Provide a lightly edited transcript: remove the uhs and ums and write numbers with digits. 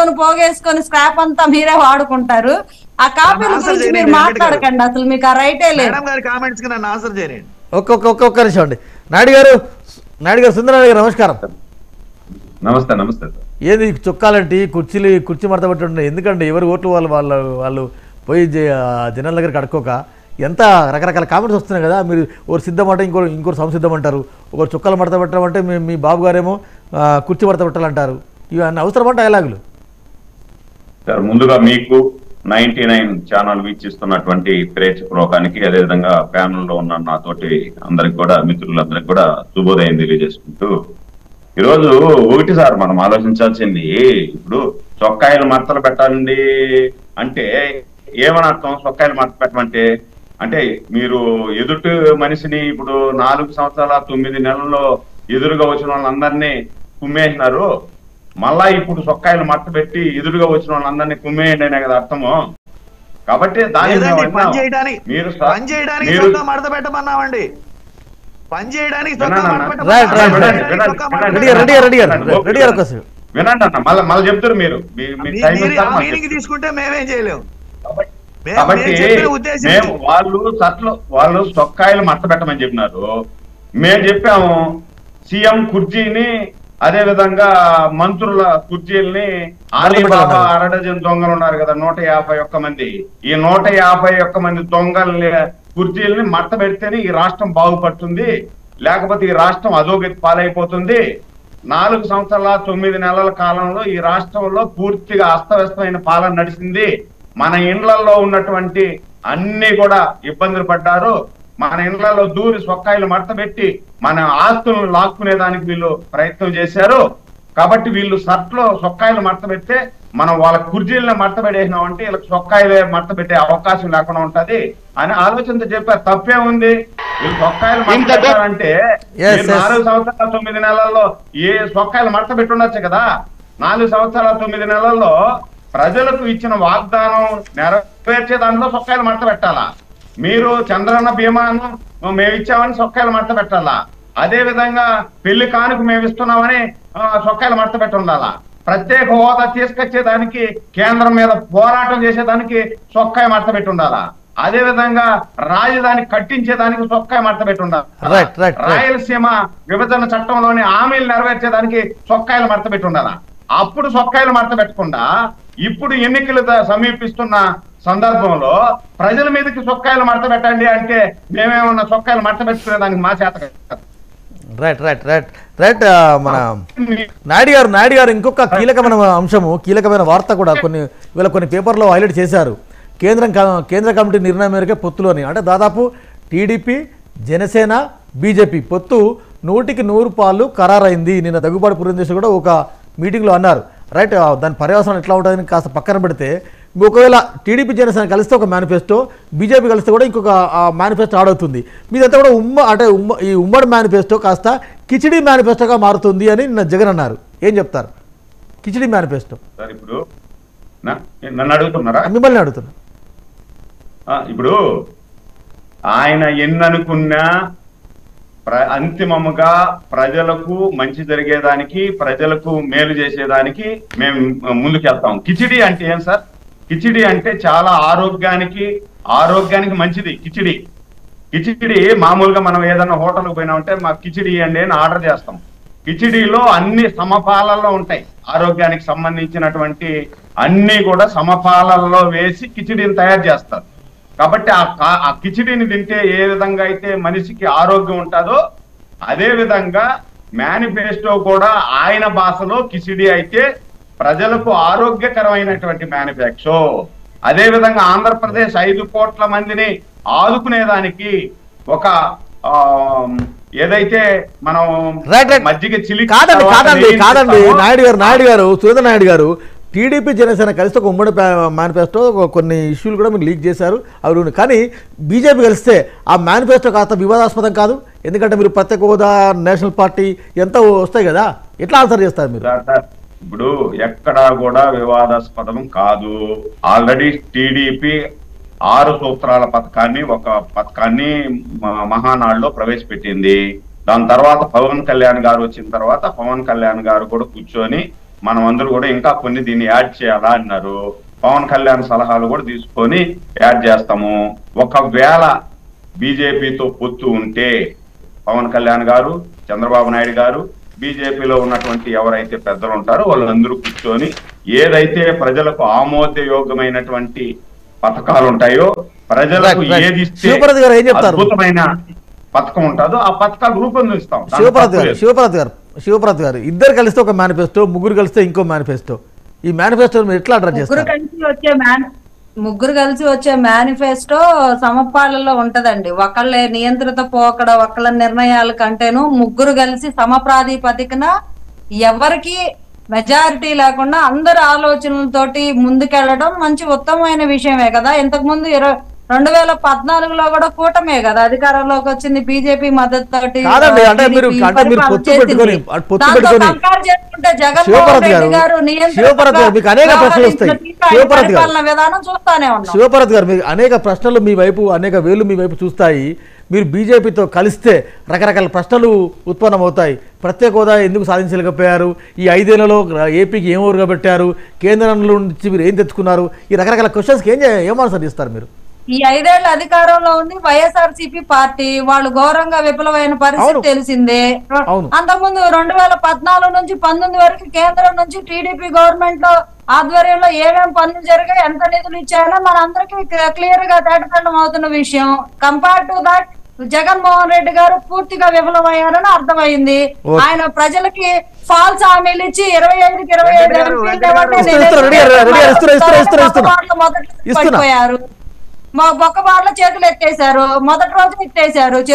వేసుకొని పోగేసుకొని స్క్రాప్ అంతా మీరే వాడుకుంటారు. ఆ కాపీల గురించి మీరు మాట్లాడకండి, అసలు మీకు ఆ రైటే లేదు. ఒక్క నిమిషం అండి. నాయుడు గారు సుందరరావు గారు నమస్కారం. నమస్తే నమస్తే. ఏది చొక్కాలంటే కుర్చీ మడత పెట్టి ఎందుకండి ఎవరి ఓట్లు వాళ్ళు పోయి జనాల దగ్గర కడుక్కోక ఎంత రకరకాల కామెంట్స్ వస్తున్నాయి కదా. మీరు ఒకరు సిద్ధం అంటే ఇంకోరు సంసిద్ధం అంటారు, ఒకరు చొక్కాలు మడత పెట్టడం అంటే మీ బాబు గారేమో కుర్చీ మడత పెట్టాలంటారు. ఇవన్నీ అవసరమా డైలాగులు? సార్ ముందుగా మీకు 99 ఛానల్ వీక్షిస్తున్నటువంటి ప్రేక్షక లోకానికి, అదేవిధంగా ప్యానెల్లో ఉన్న నాతోటి అందరికి కూడా, మిత్రులందరికి కూడా శుభోదయం తెలియజేసుకుంటూ, ఈరోజు ఒకటి సార్ మనం ఆలోచించాల్సింది, ఇప్పుడు చొక్కాయలు మడతలు పెట్టండి అంటే ఏమని అర్థం? చొక్కాయలు మడత పెట్టమంటే అంటే మీరు ఎదుటి మనిషిని ఇప్పుడు 4 సంవత్సరాల 9 నెలల్లో ఎదురుగా వచ్చిన వాళ్ళందరినీ కుమ్మేసినారు, మళ్ళా ఇప్పుడు చొక్కాయలు మడత పెట్టి ఎదురుగా వచ్చిన వాళ్ళందరినీ కుమ్మేయండి అనే కదా అర్థము. కాబట్టి దాని మీరు మడత పెట్టమన్నామండి, పని చేయడానికి వినండి అన్న, మళ్ళీ చెప్తారు మీరు తీసుకుంటే మేమేం చేయలేము. కాబట్టి వాళ్ళు చొక్కాయలు మడత పెట్టమని చెప్పినారు, మేము చెప్పాము సీఎం కుర్చీని, అదే విధంగా మంత్రుల కుర్చీల్ని, ఆలీబాబా అరడజన్ దొంగలు ఉన్నారు కదా 151 మంది, ఈ 151 మంది దొంగల్ని కుర్చీల్ని మడత పెడితేనే ఈ రాష్ట్రం బాగుపడుతుంది, లేకపోతే ఈ రాష్ట్రం అధోగతి పాలైపోతుంది. 4 సంవత్సరాల 9 నెలల కాలంలో ఈ రాష్ట్రంలో పూర్తిగా అస్తవ్యస్తమైన పాలన నడిచింది. మన ఇండ్లలో ఉన్నటువంటి అన్ని కూడా ఇబ్బందులు పడ్డారు. మన ఇండ్లలో దూరి చొక్కాయలు మడత పెట్టి మన ఆస్తులను లాక్కునేదానికి వీళ్ళు ప్రయత్నం చేశారు. కాబట్టి వీళ్ళు షర్ట్లో చొక్కాయలు మడత పెడితే మనం వాళ్ళ కుర్చీలను మడత పెట్టేసినాం అంటే వీళ్ళకి చొక్కాయలే మడత పెట్టే అవకాశం లేకుండా ఉంటది అని ఆలోచనతో చెప్పారు. తప్పే ఉంది? వీళ్ళు చొక్కాయలు మడత పెట్టారంటే 4 సంవత్సరాల 9 నెలల్లో ఏ చొక్కాయలు మడత పెట్టి ఉండొచ్చు కదా. 4 సంవత్సరాల 9 నెలల్లో ప్రజలకు ఇచ్చిన వాగ్దానం నెరవేర్చే దాంట్లో చొక్కాయలు మడత పెట్టాలా? మీరు చంద్రన్న బీమాను మేము ఇచ్చామని చొక్కాయలు మడత పెట్టాలా? అదే విధంగా పెళ్లి కానుక మేము ఇస్తున్నామని చొక్కాయలు మడత పెట్టి ఉండాలా? ప్రత్యేక హోదా తీసుకొచ్చేదానికి కేంద్రం మీద పోరాటం చేసేదానికి చొక్కాయ మడత పెట్టి ఉండాలా? అదే విధంగా రాజధాని కట్టించేదానికి చొక్కాయ మడత పెట్టి ఉండాలి. రాయలసీమ విభజన చట్టంలోని హామీలు నెరవేర్చేదానికి చొక్కాయలు మడత పెట్టి ఉండాలా? అప్పుడు చొక్కాయలు మడత పెట్టకుండా ఇప్పుడు ఎన్నికలు సమీపిస్తున్న సందర్భంలో ప్రజల మీదకి చొక్కాయలు మడత పెట్టండి అంటే మేమేమన్నా చొక్కాయలు మడత పెట్టుకునే దానికి మా చేత కాదు. రైట్ మన నాయుడు గారు ఇంకొక కీలకమైన అంశము, కీలకమైన వార్త కూడా కొన్ని పేపర్లో హైలైట్ చేశారు. కేంద్ర కమిటీ నిర్ణయం మేరకే పొత్తులోని అంటే దాదాపు టీడీపీ, జనసేన, బీజేపీ పొత్తు 100కి 100 పాలు ఖరారైంది. నిన్న దగ్గుబాటి పురంధేశ్వరి కూడా ఒక మీటింగ్లో అన్నారు. రైట్, దాని పర్యవసనం ఎట్లా ఉంటుందని కాస్త పక్కన పెడితే, ఒకవేళ టీడీపీ జనసేన కలిస్తే ఒక మేనిఫెస్టో, బీజేపీ కలిస్తే కూడా ఇంకొక మేనిఫెస్టో ఆడవుతుంది. మీదంతా కూడా ఈ ఉమ్మడి మేనిఫెస్టో కాస్త కిచిడి మేనిఫెస్టోగా మారుతుంది అని నిన్న జగన్ అన్నారు. ఏం చెప్తారు? కిచిడి మేనిఫెస్టో ఇప్పుడు నన్ను అడుగుతున్నారా? మిమ్మల్ని అడుగుతున్నా. ఇప్పుడు ఆయన ఎన్ననుకున్నా అంతిమముగా ప్రజలకు మంచి జరిగేదానికి, ప్రజలకు మేలు చేసేదానికి మేము ముందుకెళ్తాం. కిచిడి అంటే ఏం సార్? కిచిడి అంటే చాలా ఆరోగ్యానికి మంచిది. కిచిడి మామూలుగా మనం ఏదైనా హోటల్కి పోయినామంటే మాకు కిచిడి ఇవ్వండి అని ఆర్డర్ చేస్తాం. కిచిడిలో అన్ని సమపాలల్లో ఉంటాయి. ఆరోగ్యానికి సంబంధించినటువంటి అన్ని కూడా సమపాలల్లో వేసి కిచిడిని తయారు చేస్తారు. కాబట్టి ఆ కిచిడిని తింటే ఏ విధంగా అయితే మనిషికి ఆరోగ్యం ఉంటుందో అదే విధంగా మేనిఫెస్టో కూడా ఆయన భాషలో కిచిడి అయితే ప్రజలకు ఆరోగ్యకరమైనటువంటి మేనిఫెస్టో. అదే విధంగా ఆంధ్రప్రదేశ్ 5 కోట్ల మందిని ఆదుకునేదానికి ఒక ఏదైతే మనం మజ్జిగ చిలి కాదండి నాయుడు గారు సురేంద్ర నాయుడు గారు టీడీపీ జనసేన కలిస్తే ఒక ఉమ్మడి మేనిఫెస్టో కొన్ని ఇష్యూలు కూడా మీరు లీక్ చేశారు అవి. కానీ బీజేపీ కలిస్తే ఆ మేనిఫెస్టో కాస్త వివాదాస్పదం కాదు? ఎందుకంటే మీరు ప్రత్యేక హోదా, నేషనల్ పార్టీ ఎంత వస్తాయి కదా, ఎట్లా ఆన్సర్ చేస్తారు మీరు? ఇప్పుడు ఎక్కడా కూడా వివాదాస్పదం కాదు. ఆల్రెడీ టీడీపీ 6 సూత్రాల పథకాన్ని మహానాడులో ప్రవేశపెట్టింది. దాని తర్వాత పవన్ కళ్యాణ్ గారు వచ్చిన తర్వాత పవన్ కళ్యాణ్ గారు కూడా కూర్చొని మనం అందరూ కూడా ఇంకా కొన్ని దీన్ని యాడ్ చేయాలా అన్నారు. పవన్ కళ్యాణ్ సలహాలు కూడా తీసుకొని యాడ్ చేస్తాము. ఒకవేళ బీజేపీతో పొత్తు ఉంటే పవన్ కళ్యాణ్ గారు, చంద్రబాబు నాయుడు గారు, బీజేపీలో ఉన్నటువంటి ఎవరైతే పెద్దలు ఉంటారో వాళ్ళందరూ కూర్చొని ఏదైతే ప్రజలకు ఆమోదయోగ్యమైనటువంటి పథకాలు ఉంటాయో, ప్రజలకు ఏది ఇస్తే అద్భుతమైన పథకం ఉంటుందో ఆ పథకాలు రూపొందిస్తాం. శివప్రసాద్ గారు ఇద్దరు కలిస్తే ఒక మేనిఫెస్టో, ముగ్గురు కలిస్తే ఇంకో మేనిఫెస్టో. ఈ మేనిఫెస్టో మీరు ఎట్లా అడ్రస్ చేస్తారు? ముగ్గురు కలిసి వచ్చే మేనిఫెస్టో సమపాలలో ఉంటదండి. ఒకళ్ళ నియంత్రిత పోకడ, ఒకళ్ళ నిర్ణయాల కంటేను ముగ్గురు కలిసి సమప్రాధిపతికన ఎవరికి మెజారిటీ లేకుండా అందరి ఆలోచనలతోటి ముందుకెళ్లడం మంచి ఉత్తమమైన విషయమే కదా. ఇంతకు ముందు 2014లో కూడా కూటమే కదా అధికారంలోకి వచ్చింది, బీజేపీ మద్దతు తోటి. శివప్రసాద్ గారు మీకు అనేక ప్రశ్నలు మీ వైపు, అనేక వేలు మీ వైపు చూస్తాయి. మీరు బీజేపీతో కలిస్తే రకరకాల ప్రశ్నలు ఉత్పన్నమవుతాయి. ప్రత్యేక హోదా ఎందుకు సాధించలేకపోయారు? ఈ 5 ఏళ్లలో ఏపీకి ఏం ఊరుగా పెట్టారు? కేంద్రంలో నుంచి మీరు ఏం తెచ్చుకున్నారు? ఈ రకరకాల క్వశ్చన్స్కి ఏం ఆన్సర్ ఇస్తారు మీరు? ఈ 5 ఏళ్ల అధికారంలో ఉంది వైఎస్ఆర్సీపీ పార్టీ, వాళ్ళు ఘోరంగా విఫలమైన పరిస్థితి తెలిసిందే. అంతకుముందు 2014 నుంచి 19 వరకు కేంద్రం నుంచి టీడీపీ గవర్నమెంట్ లో ఆధ్వర్యంలో ఏమేం పనులు జరిగాయి, ఎంత నిధులు ఇచ్చారో మన అందరికీ క్లియర్ గా తేటతెల్లం అవుతున్న విషయం. Compare to that Jaganmohan Reddy గారు పూర్తిగా విఫలమయ్యారని అర్థమైంది. ఆయన ప్రజలకి ఫాల్స్ హామీలు ఇచ్చి 25కి 25 పడిపోయారు. మా బొక్క బార్లో చేతులు ఎత్తేశారు, మొదటి రోజు ఎత్తేశారు.